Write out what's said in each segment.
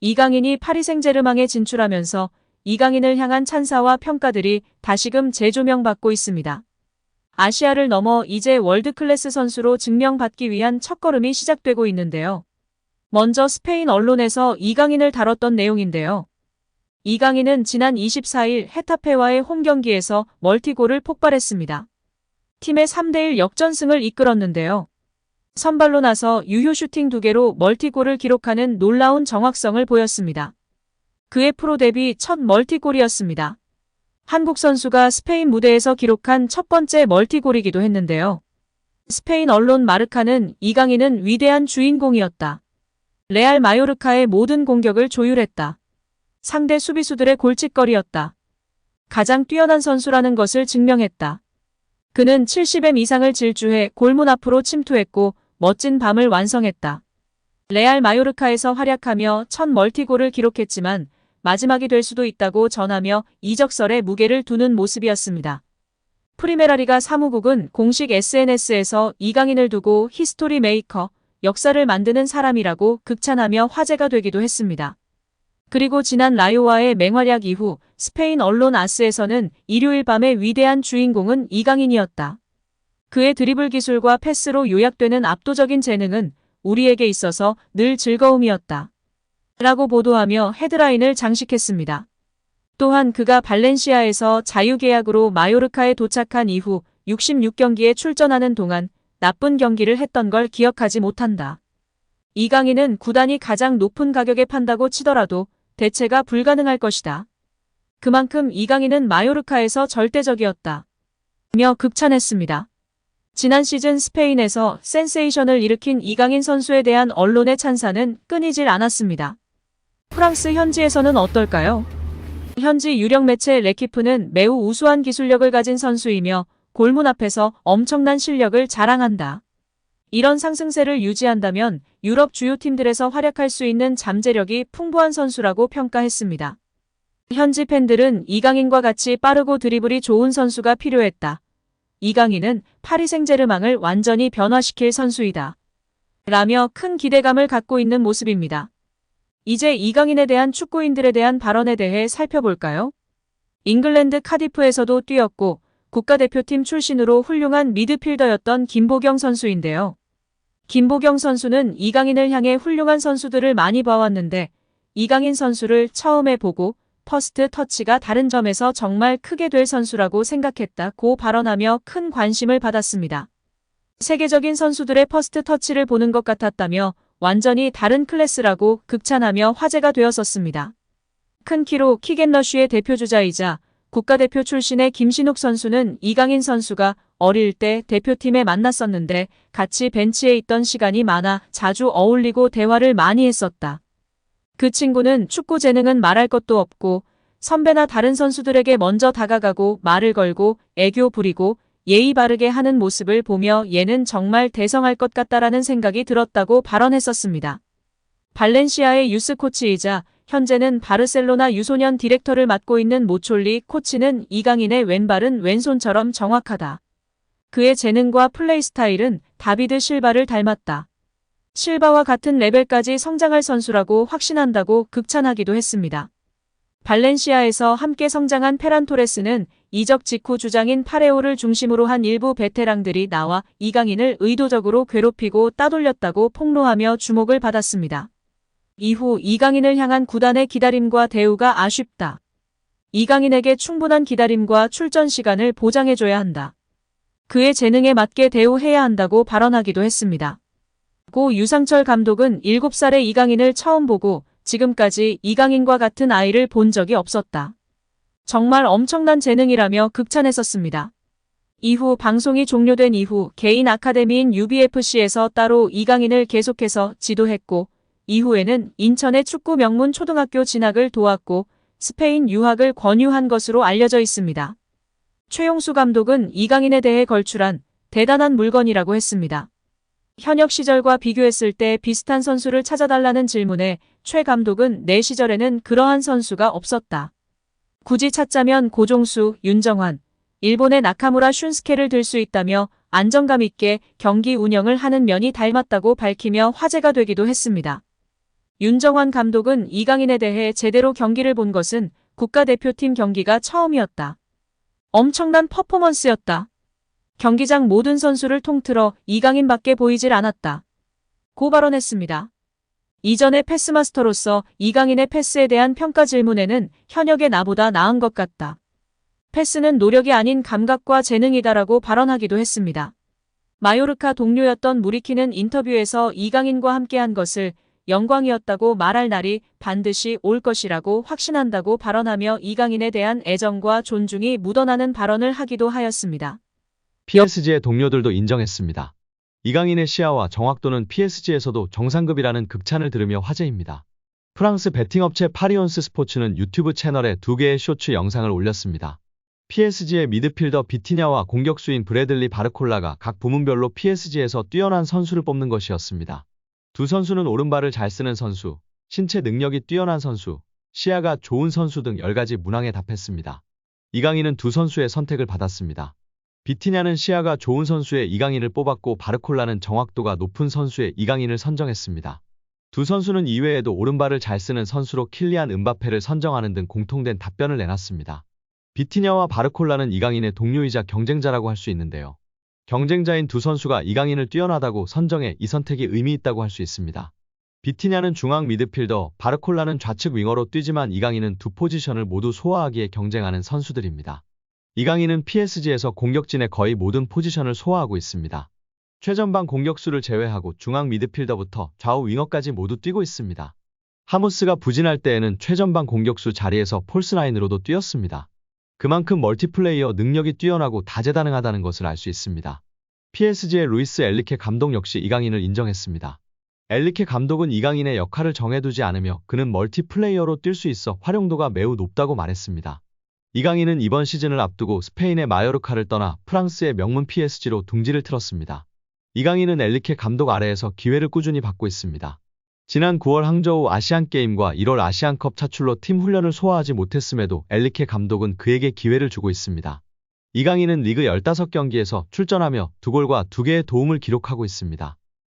이강인이 파리 생제르맹에 진출하면서 이강인을 향한 찬사와 평가들이 다시금 재조명받고 있습니다. 아시아를 넘어 이제 월드클래스 선수로 증명받기 위한 첫걸음이 시작되고 있는데요. 먼저 스페인 언론에서 이강인을 다뤘던 내용인데요. 이강인은 지난 24일 헤타페와의 홈경기에서 멀티골을 폭발했습니다. 팀의 3대1 역전승을 이끌었는데요. 선발로 나서 유효 슈팅 2개로 멀티골을 기록하는 놀라운 정확성을 보였습니다. 그의 프로 데뷔 첫 멀티골이었습니다. 한국 선수가 스페인 무대에서 기록한 첫 번째 멀티골이기도 했는데요. 스페인 언론 마르카는 이강인은 위대한 주인공이었다. 레알 마요르카의 모든 공격을 조율했다. 상대 수비수들의 골칫거리였다. 가장 뛰어난 선수라는 것을 증명했다. 그는 70m 이상을 질주해 골문 앞으로 침투했고 멋진 밤을 완성했다. 레알 마요르카에서 활약하며 첫 멀티골을 기록했지만 마지막이 될 수도 있다고 전하며 이적설에 무게를 두는 모습이었습니다. 프리메라리가 사무국은 공식 SNS에서 이강인을 두고 히스토리 메이커, 역사를 만드는 사람이라고 극찬하며 화제가 되기도 했습니다. 그리고 지난 라요와의 맹활약 이후 스페인 언론 아스에서는 일요일 밤의 위대한 주인공은 이강인이었다. 그의 드리블 기술과 패스로 요약되는 압도적인 재능은 우리에게 있어서 늘 즐거움이었다. 라고 보도하며 헤드라인을 장식했습니다. 또한 그가 발렌시아에서 자유계약으로 마요르카에 도착한 이후 66경기에 출전하는 동안 나쁜 경기를 했던 걸 기억하지 못한다. 이강인은 구단이 가장 높은 가격에 판다고 치더라도 대체가 불가능할 것이다. 그만큼 이강인은 마요르카에서 절대적이었다. 며 극찬했습니다. 지난 시즌 스페인에서 센세이션을 일으킨 이강인 선수에 대한 언론의 찬사는 끊이질 않았습니다. 프랑스 현지에서는 어떨까요? 현지 유력 매체 레키프는 매우 우수한 기술력을 가진 선수이며 골문 앞에서 엄청난 실력을 자랑한다. 이런 상승세를 유지한다면 유럽 주요 팀들에서 활약할 수 있는 잠재력이 풍부한 선수라고 평가했습니다. 현지 팬들은 이강인과 같이 빠르고 드리블이 좋은 선수가 필요했다. 이강인은 파리 생제르맹을 완전히 변화시킬 선수이다. 라며 큰 기대감을 갖고 있는 모습입니다. 이제 이강인에 대한 축구인들에 대한 발언에 대해 살펴볼까요? 잉글랜드 카디프에서도 뛰었고 국가대표팀 출신으로 훌륭한 미드필더였던 김보경 선수인데요. 김보경 선수는 이강인을 향해 훌륭한 선수들을 많이 봐왔는데 이강인 선수를 처음에 보고 퍼스트 터치가 다른 점에서 정말 크게 될 선수라고 생각했다고 발언하며 큰 관심을 받았습니다. 세계적인 선수들의 퍼스트 터치를 보는 것 같았다며 완전히 다른 클래스라고 극찬하며 화제가 되었었습니다. 큰 키로 킥앤러쉬의 대표주자이자 국가대표 출신의 김신욱 선수는 이강인 선수가 어릴 때 대표팀에 만났었는데 같이 벤치에 있던 시간이 많아 자주 어울리고 대화를 많이 했었다. 그 친구는 축구 재능은 말할 것도 없고 선배나 다른 선수들에게 먼저 다가가고 말을 걸고 애교 부리고 예의 바르게 하는 모습을 보며 얘는 정말 대성할 것 같다라는 생각이 들었다고 발언했었습니다. 발렌시아의 유스 코치이자 현재는 바르셀로나 유소년 디렉터를 맡고 있는 모촐리 코치는 이강인의 왼발은 왼손처럼 정확하다. 그의 재능과 플레이 스타일은 다비드 실바를 닮았다. 실바와 같은 레벨까지 성장할 선수라고 확신한다고 극찬하기도 했습니다. 발렌시아에서 함께 성장한 페란 토레스는 이적 직후 주장인 파레오를 중심으로 한 일부 베테랑들이 나와 이강인을 의도적으로 괴롭히고 따돌렸다고 폭로하며 주목을 받았습니다. 이후 이강인을 향한 구단의 기다림과 대우가 아쉽다. 이강인에게 충분한 기다림과 출전 시간을 보장해줘야 한다. 그의 재능에 맞게 대우해야 한다고 발언하기도 했습니다. 고 유상철 감독은 7살의 이강인을 처음 보고 지금까지 이강인과 같은 아이를 본 적이 없었다. 정말 엄청난 재능이라며 극찬했었습니다. 이후 방송이 종료된 이후 개인 아카데미인 UBFC에서 따로 이강인을 계속해서 지도했고 이후에는 인천의 축구 명문 초등학교 진학을 도왔고 스페인 유학을 권유한 것으로 알려져 있습니다. 최용수 감독은 이강인에 대해 걸출한 대단한 물건이라고 했습니다. 현역 시절과 비교했을 때 비슷한 선수를 찾아달라는 질문에 최 감독은 내 시절에는 그러한 선수가 없었다. 굳이 찾자면 고종수, 윤정환, 일본의 나카무라 슌스케를 들 수 있다며 안정감 있게 경기 운영을 하는 면이 닮았다고 밝히며 화제가 되기도 했습니다. 윤정환 감독은 이강인에 대해 제대로 경기를 본 것은 국가대표팀 경기가 처음이었다. 엄청난 퍼포먼스였다. 경기장 모든 선수를 통틀어 이강인밖에 보이질 않았다. 고 발언했습니다. 이전의 패스마스터로서 이강인의 패스에 대한 평가 질문에는 현역의 나보다 나은 것 같다. 패스는 노력이 아닌 감각과 재능이다라고 발언하기도 했습니다. 마요르카 동료였던 무리키는 인터뷰에서 이강인과 함께한 것을 영광이었다고 말할 날이 반드시 올 것이라고 확신한다고 발언하며 이강인에 대한 애정과 존중이 묻어나는 발언을 하기도 하였습니다. PSG의 동료들도 인정했습니다. 이강인의 시야와 정확도는 PSG에서도 정상급이라는 극찬을 들으며 화제입니다. 프랑스 베팅업체 파리온스 스포츠는 유튜브 채널에 2개의 쇼츠 영상을 올렸습니다. PSG의 미드필더 비티냐와 공격수인 브래들리 바르콜라가 각 부문별로 PSG에서 뛰어난 선수를 뽑는 것이었습니다. 두 선수는 오른발을 잘 쓰는 선수, 신체 능력이 뛰어난 선수, 시야가 좋은 선수 등 10가지 문항에 답했습니다. 이강인은 두 선수의 선택을 받았습니다. 비티냐는 시야가 좋은 선수의 이강인을 뽑았고 바르콜라는 정확도가 높은 선수의 이강인을 선정했습니다. 두 선수는 이외에도 오른발을 잘 쓰는 선수로 킬리안 음바페를 선정하는 등 공통된 답변을 내놨습니다. 비티냐와 바르콜라는 이강인의 동료이자 경쟁자라고 할 수 있는데요. 경쟁자인 두 선수가 이강인을 뛰어나다고 선정해 이 선택이 의미 있다고 할 수 있습니다. 비티냐는 중앙 미드필더, 바르콜라는 좌측 윙어로 뛰지만 이강인은 두 포지션을 모두 소화하기에 경쟁하는 선수들입니다. 이강인은 PSG에서 공격진의 거의 모든 포지션을 소화하고 있습니다. 최전방 공격수를 제외하고 중앙 미드필더부터 좌우 윙어까지 모두 뛰고 있습니다. 하무스가 부진할 때에는 최전방 공격수 자리에서 폴스라인으로도 뛰었습니다. 그만큼 멀티플레이어 능력이 뛰어나고 다재다능하다는 것을 알 수 있습니다. PSG의 루이스 엘리케 감독 역시 이강인을 인정했습니다. 엘리케 감독은 이강인의 역할을 정해두지 않으며 그는 멀티플레이어로 뛸 수 있어 활용도가 매우 높다고 말했습니다. 이강인은 이번 시즌을 앞두고 스페인의 마요르카를 떠나 프랑스의 명문 PSG로 둥지를 틀었습니다. 이강인은 엘리케 감독 아래에서 기회를 꾸준히 받고 있습니다. 지난 9월 항저우 아시안게임과 1월 아시안컵 차출로 팀 훈련을 소화하지 못했음에도 엘리케 감독은 그에게 기회를 주고 있습니다. 이강인은 리그 15경기에서 출전하며 2골과 2개의 도움을 기록하고 있습니다.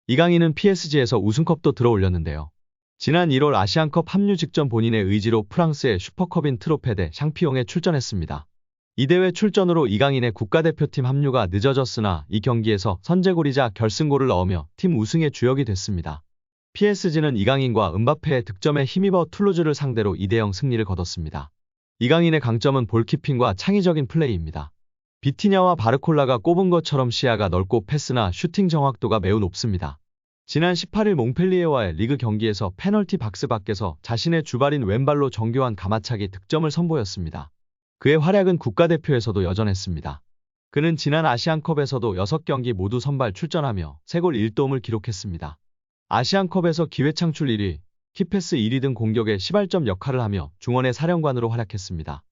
이강인은 PSG에서 우승컵도 들어올렸는데요. 지난 1월 아시안컵 합류 직전 본인의 의지로 프랑스의 슈퍼컵인 트로페 대 샹피용에 출전했습니다. 이 대회 출전으로 이강인의 국가대표팀 합류가 늦어졌으나 이 경기에서 선제골이자 결승골을 넣으며 팀 우승의 주역이 됐습니다. PSG는 이강인과 음바페의 득점에 힘입어 툴루즈를 상대로 2대0 승리를 거뒀습니다. 이강인의 강점은 볼키핑과 창의적인 플레이입니다. 비티냐와 바르콜라가 꼽은 것처럼 시야가 넓고 패스나 슈팅 정확도가 매우 높습니다. 지난 18일 몽펠리에와의 리그 경기에서 페널티 박스 밖에서 자신의 주발인 왼발로 정교한 가마차기 득점을 선보였습니다. 그의 활약은 국가대표에서도 여전했습니다. 그는 지난 아시안컵에서도 6경기 모두 선발 출전하며 3골 1도움을 기록했습니다. 아시안컵에서 기회창출 1위, 키패스 1위 등 공격의 시발점 역할을 하며 중원의 사령관으로 활약했습니다.